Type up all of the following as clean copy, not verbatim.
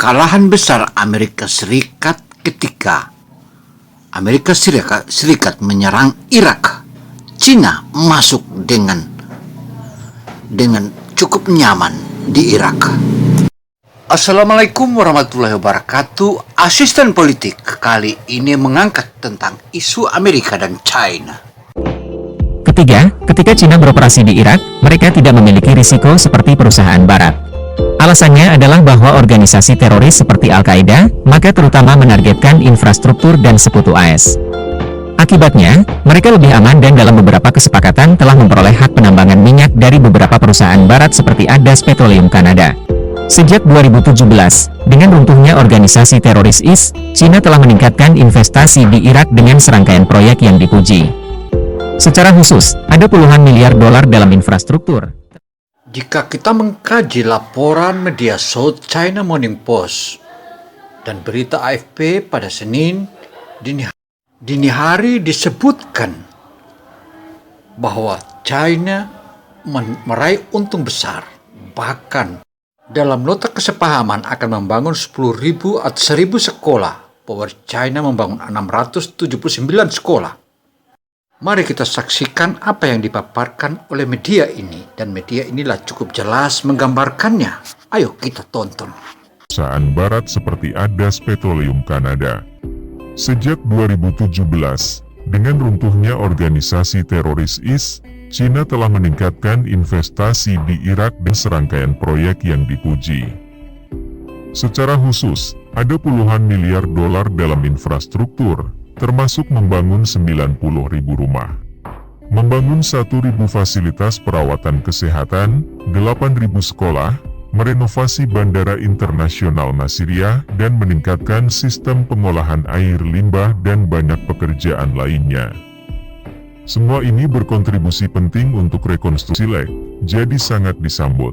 kekalahan besar Amerika Serikat ketika Amerika Serikat menyerang Irak. Cina masuk dengan cukup nyaman di Irak. Assalamualaikum warahmatullahi wabarakatuh. Asisten politik kali ini mengangkat tentang isu Amerika dan China. Ketiga, ketika Cina beroperasi di Irak, mereka tidak memiliki risiko seperti perusahaan barat. Alasannya adalah bahwa organisasi teroris seperti Al-Qaeda, maka terutama menargetkan infrastruktur dan sekutu AS. Akibatnya, mereka lebih aman dan dalam beberapa kesepakatan telah memperoleh hak penambangan minyak dari beberapa perusahaan barat seperti ADAS Petroleum Kanada. Sejak 2017, dengan runtuhnya organisasi teroris IS, Cina telah meningkatkan investasi di Irak dengan serangkaian proyek yang dipuji. Secara khusus, ada puluhan miliar dolar dalam infrastruktur. Jika kita mengkaji laporan media South China Morning Post dan berita AFP pada Senin dini hari disebutkan bahwa China meraih untung besar, bahkan dalam nota kesepahaman akan membangun 10.000 atau 1.000 sekolah. Power China membangun 679 sekolah. Mari kita saksikan apa yang dipaparkan oleh media ini, dan media inilah cukup jelas menggambarkannya. Ayo kita tonton. Perusahaan barat seperti ADAS Petroleum Kanada. Sejak 2017, dengan runtuhnya organisasi teroris IS, Cina telah meningkatkan investasi di Irak dan serangkaian proyek yang dipuji. Secara khusus, ada puluhan miliar dolar dalam infrastruktur, termasuk membangun 90.000 rumah, membangun 1.000 fasilitas perawatan kesehatan, 8.000 sekolah, merenovasi Bandara Internasional Nasiriyah, dan meningkatkan sistem pengolahan air limbah dan banyak pekerjaan lainnya. Semua ini berkontribusi penting untuk rekonstruksi Irak, jadi sangat disambut.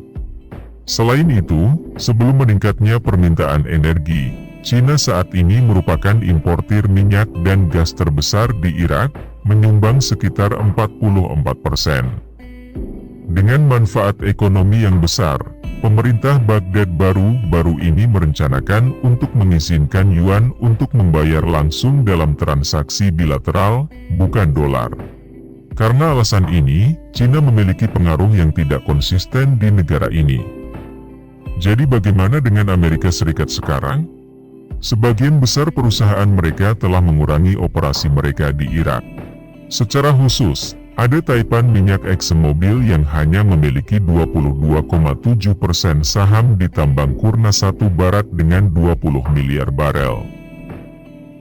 Selain itu, sebelum meningkatnya permintaan energi, Cina saat ini merupakan importir minyak dan gas terbesar di Irak, menyumbang sekitar 44%. Dengan manfaat ekonomi yang besar, pemerintah Baghdad baru-baru ini merencanakan untuk mengizinkan yuan untuk membayar langsung dalam transaksi bilateral, bukan dolar. Karena alasan ini, Cina memiliki pengaruh yang tidak konsisten di negara ini. Jadi bagaimana dengan Amerika Serikat sekarang? Sebagian besar perusahaan mereka telah mengurangi operasi mereka di Irak. Secara khusus, ada Taipan Minyak ExxonMobil yang hanya memiliki 22,7% saham di tambang Kurna 1 Barat dengan 20 miliar barel.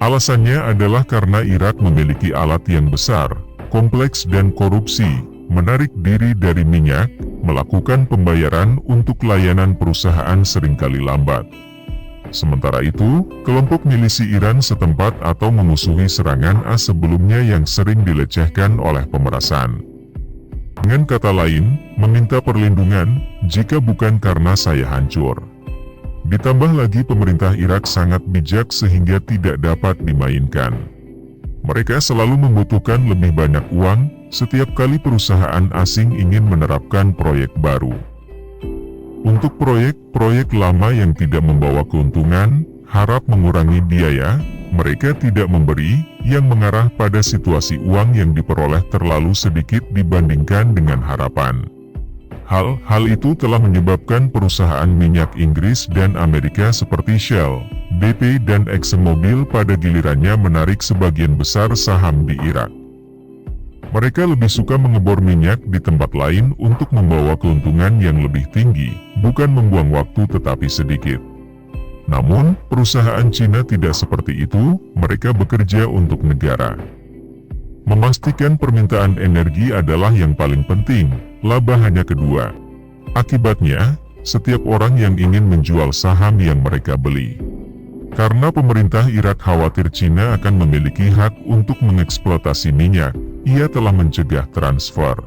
Alasannya adalah karena Irak memiliki alat yang besar, kompleks dan korupsi, menarik diri dari minyak, melakukan pembayaran untuk layanan perusahaan seringkali lambat. Sementara itu, kelompok milisi Iran setempat atau memusuhi serangan AS sebelumnya yang sering dilecehkan oleh pemerasan. Dengan kata lain, meminta perlindungan, jika bukan karena saya hancur. Ditambah lagi pemerintah Irak sangat bijak sehingga tidak dapat dimainkan. Mereka selalu membutuhkan lebih banyak uang, setiap kali perusahaan asing ingin menerapkan proyek baru. Untuk proyek lama yang tidak membawa keuntungan, harap mengurangi biaya, mereka tidak memberi, yang mengarah pada situasi uang yang diperoleh terlalu sedikit dibandingkan dengan harapan. Hal itu telah menyebabkan perusahaan minyak Inggris dan Amerika seperti Shell, BP dan ExxonMobil pada gilirannya menarik sebagian besar saham di Irak. Mereka lebih suka mengebor minyak di tempat lain untuk membawa keuntungan yang lebih tinggi, bukan membuang waktu tetapi sedikit. Namun, perusahaan Cina tidak seperti itu, mereka bekerja untuk negara. Memastikan permintaan energi adalah yang paling penting, laba hanya kedua. Akibatnya, setiap orang yang ingin menjual saham yang mereka beli. Karena pemerintah Irak khawatir Cina akan memiliki hak untuk mengeksploitasi minyak, ia telah mencegah transfer.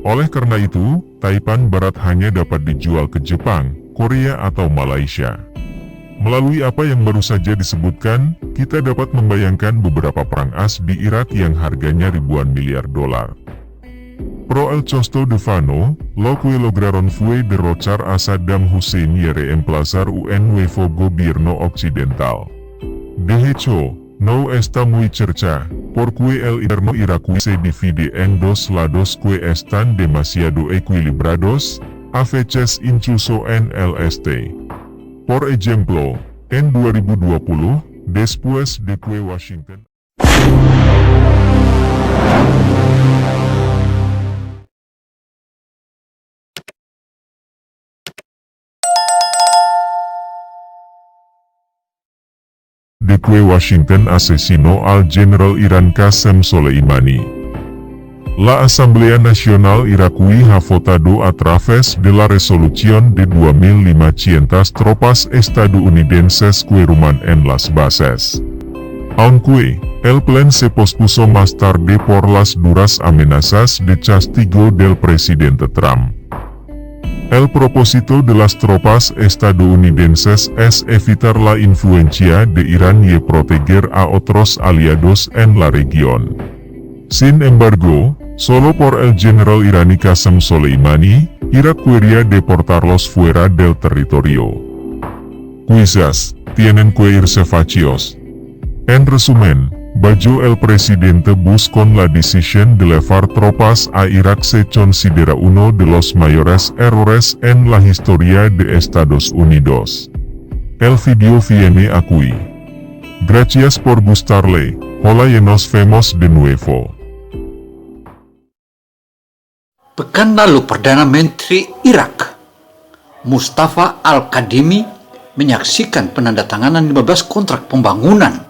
Oleh karena itu, Taipan Barat hanya dapat dijual ke Jepang, Korea atau Malaysia. Melalui apa yang baru saja disebutkan, kita dapat membayangkan beberapa perang AS di Irak yang harganya ribuan miliar dolar. Pro el costo de fano, lo que lograron fue derrochar a Saddam Hussein y reemplazar un nuevo gobierno occidental. De hecho, no está muy cerca, porque el gobierno iraquí se divide en dos lados que están demasiado equilibrados, a veces incluso en el este. Por ejemplo, en 2020, después de que Washington asesinó al general Irán Qasem Soleimani. La Asamblea Nacional Iraquí ha votado a través de la resolución de 2.500 tropas estadounidenses que ruman en las bases. Aunque el plan se pospuso más tarde por las duras amenazas de castigo del presidente Trump. El propósito de las tropas estadounidenses es evitar la influencia de Irán y proteger a otros aliados en la región. Sin embargo, solo por el general iraní Qasem Soleimani, Irak quería deportarlos fuera del territorio. Quizás tienen que irse fachos. En resumen, baju el presidente Bush con la decisión de llevar tropas a Irak se considera uno de los mayores errores en la historia de Estados Unidos. El video viene aquí. Gracias por gustarle, hola y nos vemos de nuevo. Pekan lalu Perdana Menteri Irak, Mustafa Al-Kadhimi, menyaksikan penandatanganan 15 kontrak pembangunan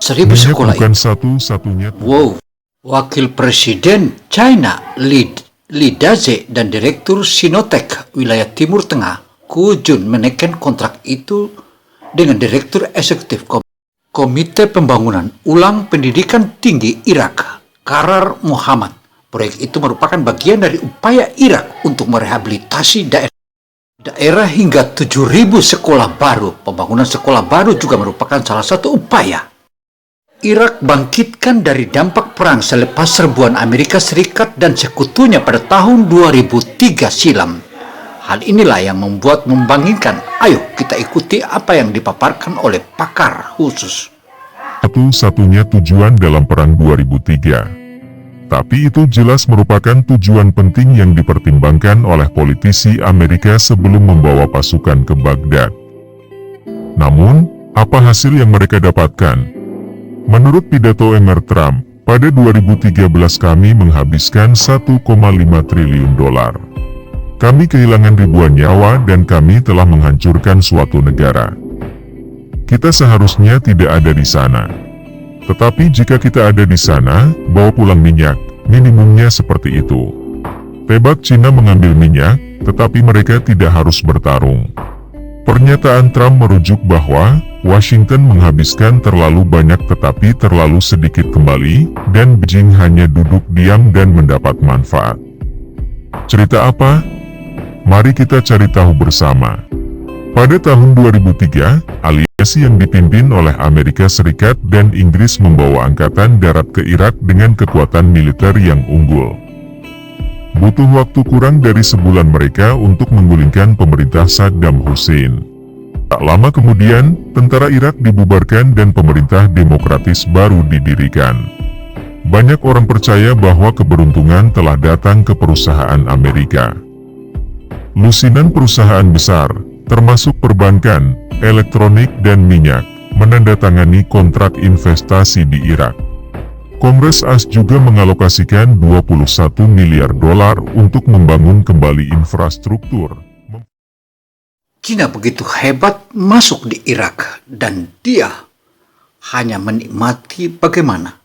1000 sekolah bukan satu-satunya. Wow. Wakil Presiden China Li Daze dan Direktur Sinotek Wilayah Timur Tengah Ku Jun menaikkan kontrak itu dengan Direktur Eksekutif Komite Pembangunan Ulang Pendidikan Tinggi Irak, Qarar Muhammad. Proyek itu merupakan bagian dari upaya Irak untuk merehabilitasi daerah hingga 7.000 sekolah baru. Pembangunan sekolah baru juga merupakan salah satu upaya Irak bangkitkan dari dampak perang selepas serbuan Amerika Serikat dan sekutunya pada tahun 2003 silam. Hal inilah yang membuat membangkitkan. Ayo kita ikuti apa yang dipaparkan oleh pakar khusus. Satu-satunya tujuan dalam perang 2003. Tapi itu jelas merupakan tujuan penting yang dipertimbangkan oleh politisi Amerika sebelum membawa pasukan ke Baghdad. Namun, apa hasil yang mereka dapatkan? Menurut pidato Emir Trump, pada 2013 kami menghabiskan 1,5 triliun dolar. Kami kehilangan ribuan nyawa dan kami telah menghancurkan suatu negara. Kita seharusnya tidak ada di sana. Tetapi jika kita ada di sana, bawa pulang minyak, minimumnya seperti itu. Tebak Cina mengambil minyak, tetapi mereka tidak harus bertarung. Pernyataan Trump merujuk bahwa Washington menghabiskan terlalu banyak tetapi terlalu sedikit kembali, dan Beijing hanya duduk diam dan mendapat manfaat. Cerita apa? Mari kita cari tahu bersama. Pada tahun 2003, aliansi yang dipimpin oleh Amerika Serikat dan Inggris membawa angkatan darat ke Irak dengan kekuatan militer yang unggul. Butuh waktu kurang dari sebulan mereka untuk menggulingkan pemerintah Saddam Hussein. Tak lama kemudian, tentara Irak dibubarkan dan pemerintah demokratis baru didirikan. Banyak orang percaya bahwa keberuntungan telah datang ke perusahaan Amerika. Lusinan perusahaan besar, termasuk perbankan, elektronik dan minyak, menandatangani kontrak investasi di Irak. Kongres AS juga mengalokasikan 21 miliar dolar untuk membangun kembali infrastruktur. Cina begitu hebat masuk di Irak dan dia hanya menikmati bagaimana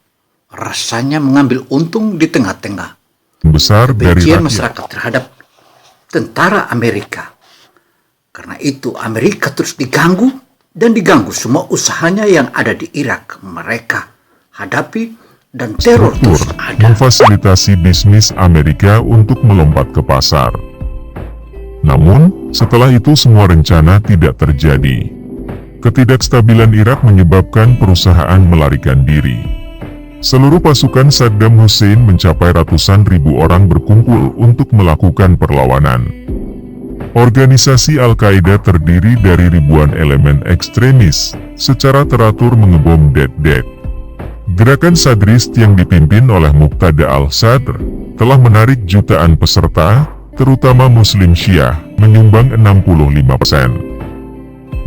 rasanya mengambil untung di tengah-tengah Besar dari kebencian rakyat. masyarakat terhadap tentara Amerika. Karena itu Amerika terus diganggu dan diganggu semua usahanya yang ada di Irak. Mereka hadapi dan teror terus ada. Memfasilitasi bisnis Amerika untuk melompat ke pasar. Namun, setelah itu semua rencana tidak terjadi. Ketidakstabilan Irak menyebabkan perusahaan melarikan diri. Seluruh pasukan Saddam Hussein mencapai ratusan ribu orang berkumpul untuk melakukan perlawanan. Organisasi Al-Qaeda terdiri dari ribuan elemen ekstremis, secara teratur mengebom Det-Det. Gerakan Sadrist yang dipimpin oleh Muqtada al-Sadr, telah menarik jutaan peserta, terutama Muslim Syiah, menyumbang 65%.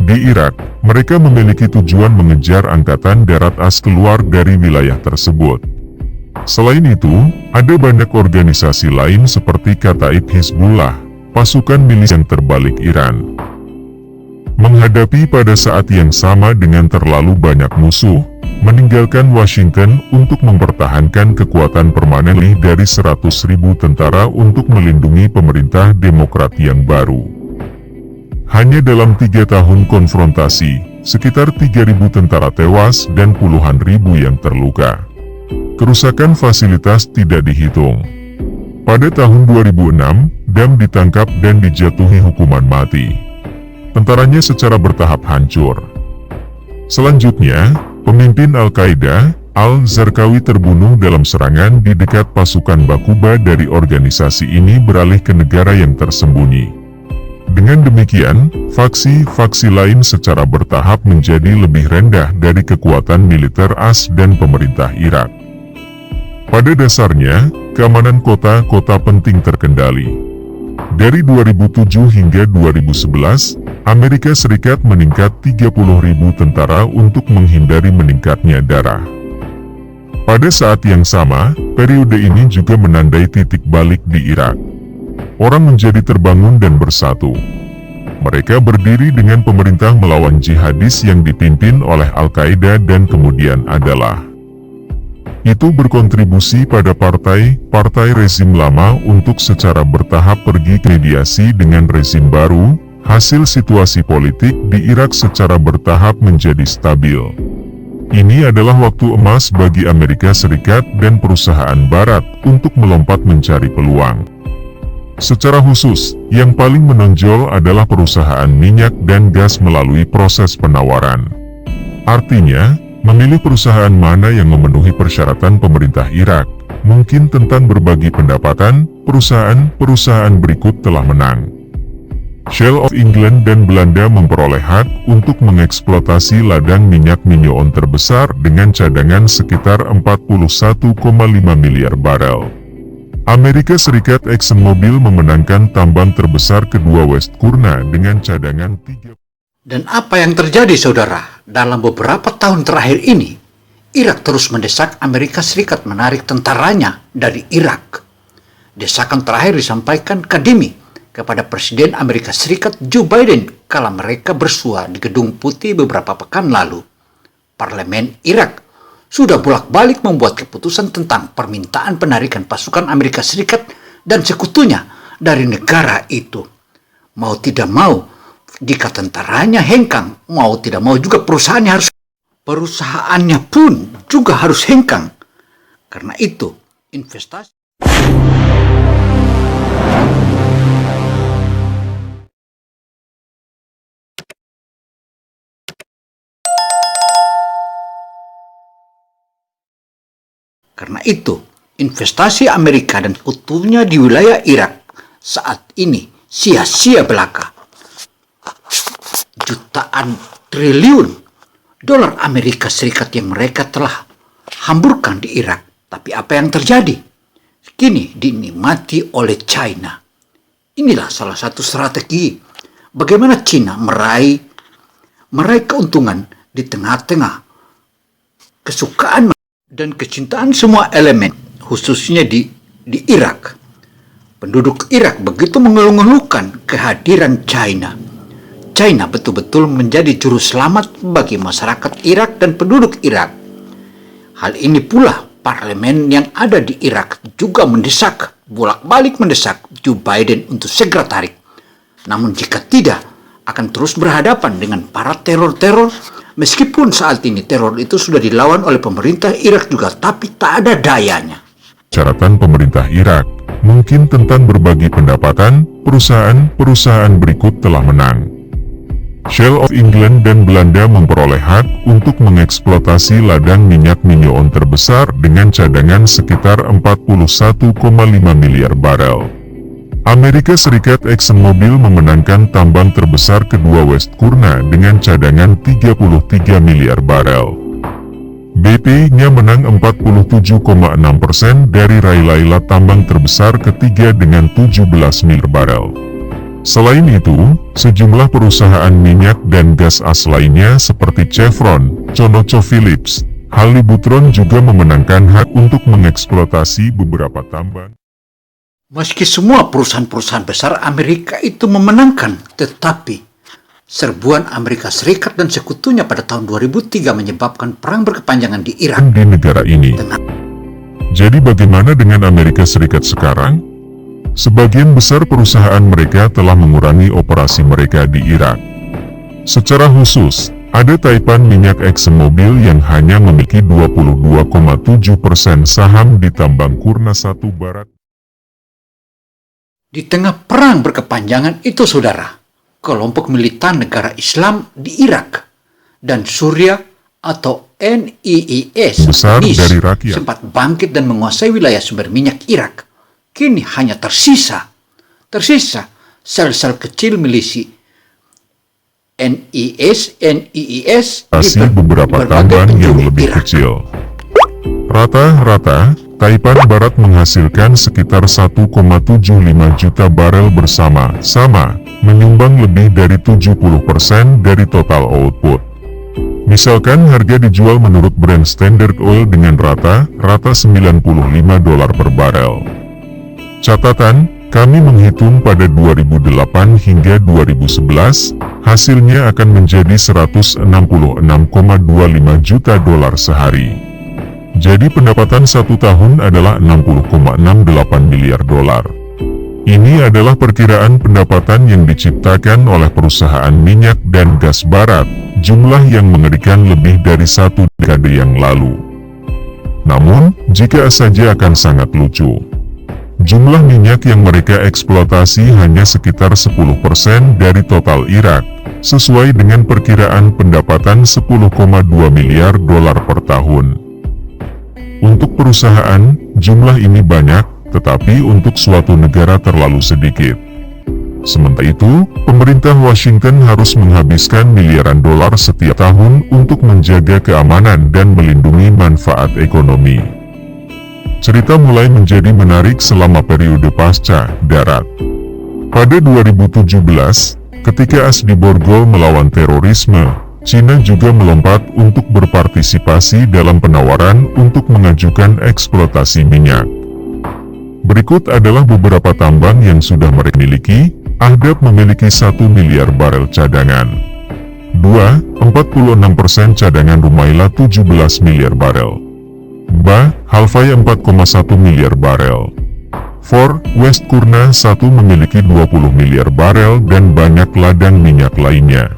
Di Irak, mereka memiliki tujuan mengejar Angkatan Darat AS keluar dari wilayah tersebut. Selain itu, ada banyak organisasi lain seperti Kataib Hizbullah, pasukan milis yang terbalik Iran. Menghadapi pada saat yang sama dengan terlalu banyak musuh, meninggalkan Washington untuk mempertahankan kekuatan permanen lebih dari 100.000 tentara untuk melindungi pemerintah demokrat yang baru. Hanya dalam 3 tahun konfrontasi, sekitar 3.000 tentara tewas dan puluhan ribu yang terluka. Kerusakan fasilitas tidak dihitung. Pada tahun 2006, Dam ditangkap dan dijatuhi hukuman mati. Tentaranya secara bertahap hancur. Selanjutnya, pemimpin Al-Qaeda, Al-Zarqawi terbunuh dalam serangan di dekat pasukan Bakuba dari organisasi ini beralih ke negara yang tersembunyi. Dengan demikian, faksi-faksi lain secara bertahap menjadi lebih rendah dari kekuatan militer AS dan pemerintah Irak. Pada dasarnya, keamanan kota-kota penting terkendali. Dari 2007 hingga 2011, Amerika Serikat meningkat 30.000 tentara untuk menghindari meningkatnya darah. Pada saat yang sama, periode ini juga menandai titik balik di Irak. Orang menjadi terbangun dan bersatu. Mereka berdiri dengan pemerintah melawan jihadis yang dipimpin oleh Al-Qaeda dan kemudian adalah. Itu berkontribusi pada partai rezim lama untuk secara bertahap pergi ke mediasi dengan rezim baru. Hasil situasi politik di Irak secara bertahap menjadi stabil. Ini adalah waktu emas bagi Amerika Serikat dan perusahaan Barat untuk melompat mencari peluang. Secara khusus, yang paling menonjol adalah perusahaan minyak dan gas melalui proses penawaran. Artinya, memilih perusahaan mana yang memenuhi persyaratan pemerintah Irak, mungkin tentang berbagi pendapatan, perusahaan berikut telah menang. Shell of England dan Belanda memperoleh hak untuk mengeksploitasi ladang minyak Minyoon terbesar dengan cadangan sekitar 41,5 miliar barel. Amerika Serikat ExxonMobil memenangkan tambang terbesar kedua West Kurna dengan cadangan 3. Dan apa yang terjadi, saudara? Dalam beberapa tahun terakhir ini, Irak terus mendesak Amerika Serikat menarik tentaranya dari Irak. Desakan terakhir disampaikan Kadhimi kepada Presiden Amerika Serikat Joe Biden kala mereka bersua di Gedung Putih beberapa pekan lalu. Parlemen Irak sudah bolak-balik membuat keputusan tentang permintaan penarikan pasukan Amerika Serikat dan sekutunya dari negara itu. Mau tidak mau, jika tentaranya hengkang, mau tidak mau juga perusahaannya pun juga harus hengkang. Karena itu, investasi. Karena itu, investasi Amerika dan sekutunya di wilayah Irak saat ini sia-sia belaka. Jutaan triliun dolar Amerika Serikat yang mereka telah hamburkan di Irak. Tapi apa yang terjadi? Kini dinikmati oleh China. Inilah salah satu strategi bagaimana China meraih keuntungan di tengah-tengah kesukaan dan kecintaan semua elemen, khususnya di Irak. Penduduk Irak begitu mengeluh-ngeluhkan kehadiran China. China betul-betul menjadi juru selamat bagi masyarakat Irak dan penduduk Irak. Hal ini pula parlemen yang ada di Irak juga bolak-balik mendesak Joe Biden untuk segera tarik. Namun jika tidak, akan terus berhadapan dengan para teror-teror. Meskipun saat ini teror itu sudah dilawan oleh pemerintah Irak juga, tapi tak ada dayanya. Syaratan pemerintah Irak, mungkin tentang berbagi pendapatan, perusahaan berikut telah menang. Shell of England dan Belanda memperoleh hak untuk mengeksploitasi ladang minyak Minyoon terbesar dengan cadangan sekitar 41,5 miliar barel. Amerika Serikat ExxonMobil memenangkan tambang terbesar kedua West Kurna dengan cadangan 33 miliar barel. BP-nya menang 47,6% dari Rai Laila tambang terbesar ketiga dengan 17 miliar barel. Selain itu, sejumlah perusahaan minyak dan gas as lainnya seperti Chevron, ConocoPhillips, Halliburton juga memenangkan hak untuk mengeksploitasi beberapa tambang. Meski semua perusahaan-perusahaan besar Amerika itu memenangkan, tetapi serbuan Amerika Serikat dan sekutunya pada tahun 2003 menyebabkan perang berkepanjangan di Irak di negara ini. Jadi bagaimana dengan Amerika Serikat sekarang? Sebagian besar perusahaan mereka telah mengurangi operasi mereka di Irak. Secara khusus, ada taipan minyak ExxonMobil yang hanya memiliki 22,7% saham di tambang Kurna 1 Barat. Di tengah perang berkepanjangan itu, saudara, kelompok militan negara Islam di Irak dan Suriah atau NIIS besar dari rakyat sempat bangkit dan menguasai wilayah sumber minyak Irak. Kini hanya tersisa sel-sel kecil milisi NIIS masih beberapa tambang yang lebih kecil. Rata-rata, Taipan Barat menghasilkan sekitar 1,75 juta barel bersama-sama, menyumbang lebih dari 70% dari total output. Misalkan harga dijual menurut Brent Standard Oil dengan rata-rata $95 per barel. Catatan, kami menghitung pada 2008 hingga 2011, hasilnya akan menjadi 166,25 juta dolar sehari. Jadi pendapatan satu tahun adalah 60,68 miliar dolar. Ini adalah perkiraan pendapatan yang diciptakan oleh perusahaan minyak dan gas barat, jumlah yang mengerikan lebih dari satu dekade yang lalu. Namun, jika saja akan sangat lucu. Jumlah minyak yang mereka eksploitasi hanya sekitar 10% dari total Irak, sesuai dengan perkiraan pendapatan 10,2 miliar dolar per tahun. Untuk perusahaan, jumlah ini banyak, tetapi untuk suatu negara terlalu sedikit. Sementara itu, pemerintah Washington harus menghabiskan miliaran dolar setiap tahun untuk menjaga keamanan dan melindungi manfaat ekonomi. Cerita mulai menjadi menarik selama periode pasca darat. Pada 2017, ketika Asdi Borgol melawan terorisme, Cina juga melompat untuk berpartisipasi dalam penawaran untuk mengajukan eksploitasi minyak. Berikut adalah beberapa tambang yang sudah mereka miliki. Ahdab memiliki 1 miliar barel cadangan. 2. 46% cadangan Rumaila 17 miliar barel. Halfaya 4,1 miliar barel. 4. West Kurna 1 memiliki 20 miliar barel dan banyak ladang minyak lainnya.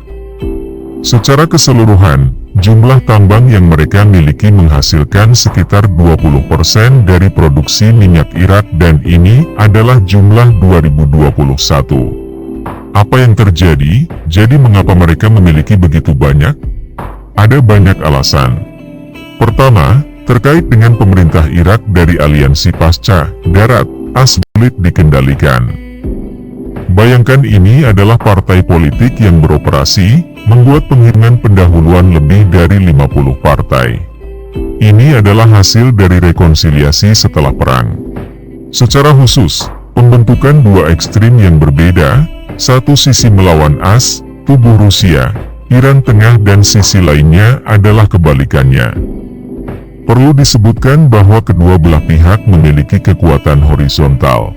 Secara keseluruhan, jumlah tambang yang mereka miliki menghasilkan sekitar 20% dari produksi minyak Irak dan ini adalah jumlah 2021. Apa yang terjadi? Jadi mengapa mereka memiliki begitu banyak? Ada banyak alasan. Pertama, terkait dengan pemerintah Irak dari aliansi pasca darat sulit dikendalikan. Bayangkan ini adalah partai politik yang beroperasi, membuat penghitungan pendahuluan lebih dari 50 partai. Ini adalah hasil dari rekonsiliasi setelah perang. Secara khusus, pembentukan dua ekstrim yang berbeda, satu sisi melawan tubuh Rusia, Iran Tengah dan sisi lainnya adalah kebalikannya. Perlu disebutkan bahwa kedua belah pihak memiliki kekuatan horizontal.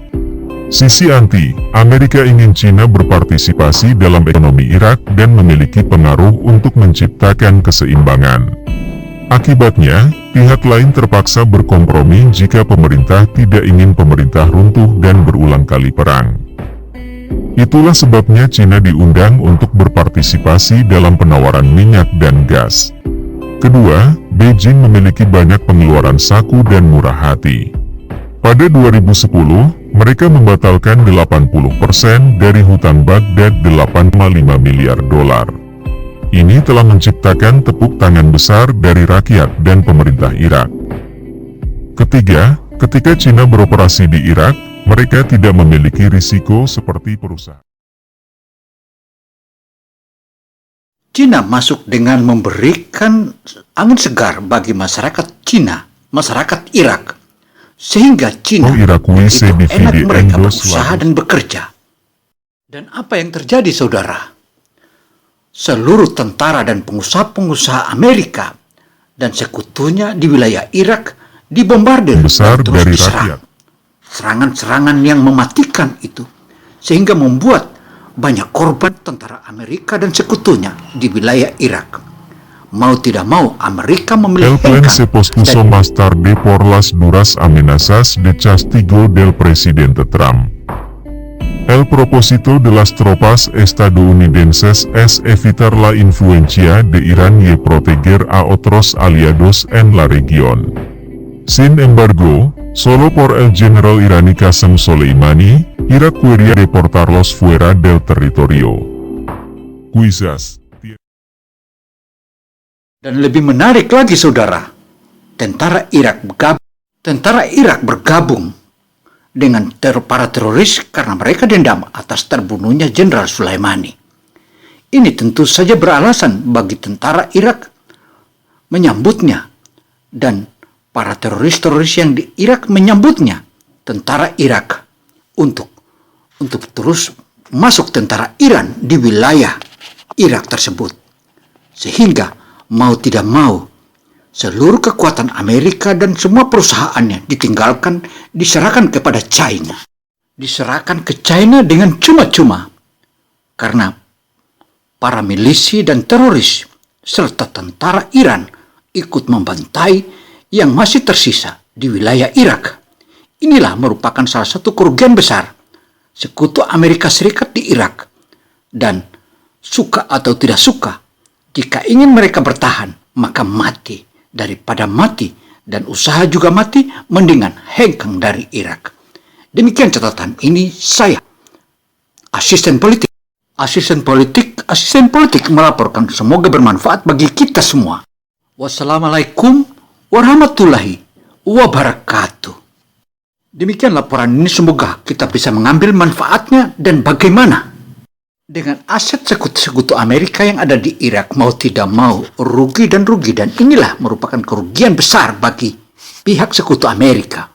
Sisi anti, Amerika ingin Cina berpartisipasi dalam ekonomi Irak dan memiliki pengaruh untuk menciptakan keseimbangan. Akibatnya, pihak lain terpaksa berkompromi jika pemerintah tidak ingin pemerintah runtuh dan berulang kali perang. Itulah sebabnya Cina diundang untuk berpartisipasi dalam penawaran minyak dan gas. Kedua, Beijing memiliki banyak pengeluaran saku dan murah hati. Pada 2010, mereka membatalkan 80% dari hutang Baghdad $8,5 miliar. Ini telah menciptakan tepuk tangan besar dari rakyat dan pemerintah Irak. Ketiga, ketika Cina beroperasi di Irak, mereka tidak memiliki risiko seperti perusahaan. Cina masuk dengan memberikan angin segar bagi masyarakat Cina, masyarakat Irak, sehingga Cina begitu enak mereka berusaha dan bekerja. Dan apa yang terjadi, saudara? Seluruh tentara dan pengusaha-pengusaha Amerika dan sekutunya di wilayah Irak dibombardir besar dan terus dari diserang. rakyat. Serangan-serangan yang mematikan itu sehingga membuat banyak korban tentara Amerika dan sekutunya di wilayah Irak. Mau tidak mau, Amerika memilih El plan hengkang se pospuso dan más tarde por las duras amenazas de castigo del presidente Trump. El propósito de las tropas estadounidenses es evitar la influencia de Irán y proteger a otros aliados en la región. Sin embargo, solo por el general iraní Qasem Soleimani, Irak quería deportarlos fuera del territorio. Quizás. Dan lebih menarik lagi, saudara, tentara Irak bergabung dengan para teroris karena mereka dendam atas terbunuhnya Jenderal Sulaimani. Ini tentu saja beralasan bagi tentara Irak menyambutnya, dan para teroris-teroris yang di Irak menyambutnya tentara Irak untuk terus masuk tentara Iran di wilayah Irak tersebut. Sehingga mau tidak mau, seluruh kekuatan Amerika dan semua perusahaannya diserahkan kepada China. Diserahkan ke China dengan cuma-cuma. Karena para milisi dan teroris serta tentara Iran ikut membantai yang masih tersisa di wilayah Irak. Inilah merupakan salah satu kerugian besar sekutu Amerika Serikat di Irak. Dan suka atau tidak suka, jika ingin mereka bertahan, maka mati. Daripada mati dan usaha juga mati, mendingan hengkang dari Irak. Demikian catatan ini saya, asisten politik melaporkan. Semoga bermanfaat bagi kita semua. Wassalamualaikum warahmatullahi wabarakatuh. Demikian laporan ini, semoga kita bisa mengambil manfaatnya dan bagaimana dengan aset sekutu Amerika yang ada di Irak, mau tidak mau rugi, dan inilah merupakan kerugian besar bagi pihak sekutu Amerika.